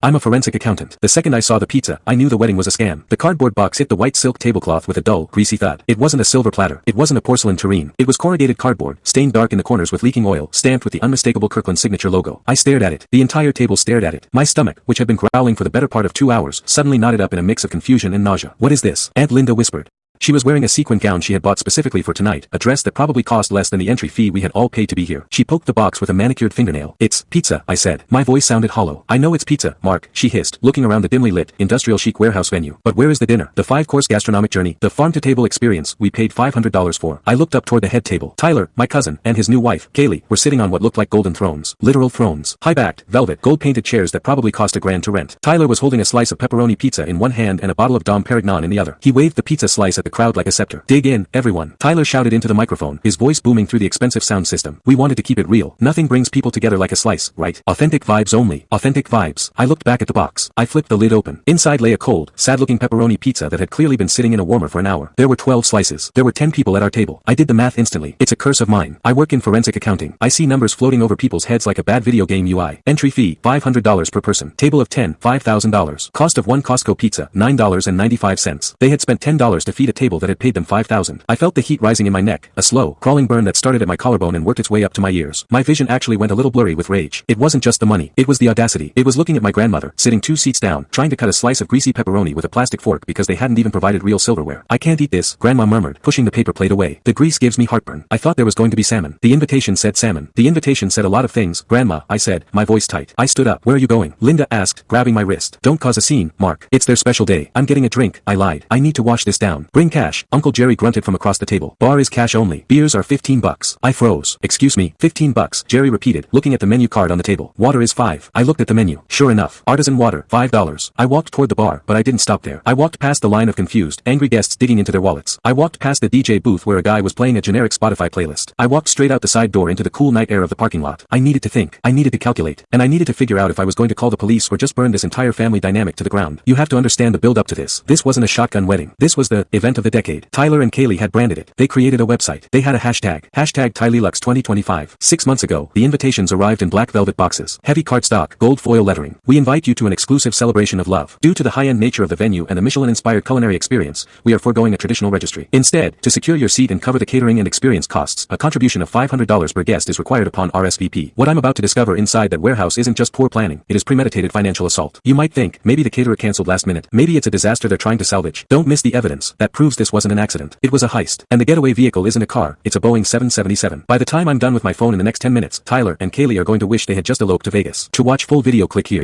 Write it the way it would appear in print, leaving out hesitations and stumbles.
I'm a forensic accountant. The second I saw the pizza, I knew the wedding was a scam. The cardboard box hit the white silk tablecloth with a dull, greasy thud. It wasn't a silver platter. It wasn't a porcelain tureen. It was corrugated cardboard, stained dark in the corners with leaking oil, stamped with the unmistakable Kirkland Signature logo. I stared at it. The entire table stared at it. My stomach, which had been growling for the better part of 2 hours, suddenly knotted up in a mix of confusion and nausea. What is this? Aunt Linda whispered. She was wearing a sequined gown she had bought specifically for tonight, a dress that probably cost less than the entry fee we had all paid to be here. She poked the box with a manicured fingernail. It's pizza, I said. My voice sounded hollow. I know it's pizza, Mark, she hissed, looking around the dimly lit, industrial chic warehouse venue. But where is the dinner? The 5-course gastronomic journey, the farm-to-table experience we paid $500 for. I looked up toward the head table. Tyler, my cousin, and his new wife, Kaylee, were sitting on what looked like golden thrones. Literal thrones. High-backed, velvet, gold-painted chairs that probably cost $1,000 to rent. Tyler was holding a slice of pepperoni pizza in one hand and a bottle of Dom Perignon in the other. He waved the pizza slice at the crowd like a scepter. Dig in, everyone. Tyler shouted into the microphone, his voice booming through the expensive sound system. We wanted to keep it real. Nothing brings people together like a slice, right? Authentic vibes only. Authentic vibes. I looked back at the box. I flipped the lid open. Inside lay a cold, sad-looking pepperoni pizza that had clearly been sitting in a warmer for an hour. There were 12 slices. There were 10 people at our table. I did the math instantly. It's a curse of mine. I work in forensic accounting. I see numbers floating over people's heads like a bad video game UI. Entry fee, $500 per person. Table of 10, $5,000. Cost of one Costco pizza, $9.95. They had spent $10 to feed a table that had paid them $5,000. I felt the heat rising in my neck, a slow, crawling burn that started at my collarbone and worked its way up to my ears. My vision actually went a little blurry with rage. It wasn't just the money. It was the audacity. It was looking at my grandmother, sitting 2 seats down, trying to cut a slice of greasy pepperoni with a plastic fork because they hadn't even provided real silverware. I can't eat this, Grandma murmured, pushing the paper plate away. The grease gives me heartburn. I thought there was going to be salmon. The invitation said salmon. The invitation said a lot of things, Grandma, I said, my voice tight. I stood up. Where are you going? Linda asked, grabbing my wrist. Don't cause a scene, Mark. It's their special day. I'm getting a drink, I lied. I need to wash this down. Bring cash. Uncle Jerry grunted from across the table. Bar is cash only. Beers are $15. I froze. Excuse me, $15, Jerry repeated, looking at the menu card on the table. Water is $5. I looked at the menu. Sure enough, artisan water, $5. I walked toward the bar, but I didn't stop there. I walked past the line of confused, angry guests digging into their wallets. I walked past the DJ booth where a guy was playing a generic Spotify playlist. I walked straight out the side door into the cool night air of the parking lot. I needed to think. I needed to calculate. And I needed to figure out if I was going to call the police or just burn this entire family dynamic to the ground. You have to understand the build up to this. This wasn't a shotgun wedding. This was the event of the decade. Tyler and Kaylee had branded it. They created a website. They had a hashtag #Tylelux 2025. 6 months ago, the invitations arrived in black velvet boxes. Heavy cardstock, gold foil lettering. We invite you to an exclusive celebration of love. Due to the high-end nature of the venue and the Michelin-inspired culinary experience, we are foregoing a traditional registry. Instead, to secure your seat and cover the catering and experience costs, a contribution of $500 per guest is required upon RSVP. What I'm about to discover inside that warehouse isn't just poor planning, it is premeditated financial assault. You might think, maybe the caterer canceled last minute. Maybe it's a disaster they're trying to salvage. Don't miss the evidence that proves this wasn't an accident. It was a heist. And the getaway vehicle isn't a car, it's a Boeing 777. By the time I'm done with my phone in the next 10 minutes, Tyler and Kaylee are going to wish they had just eloped to Vegas. To watch full video, click here.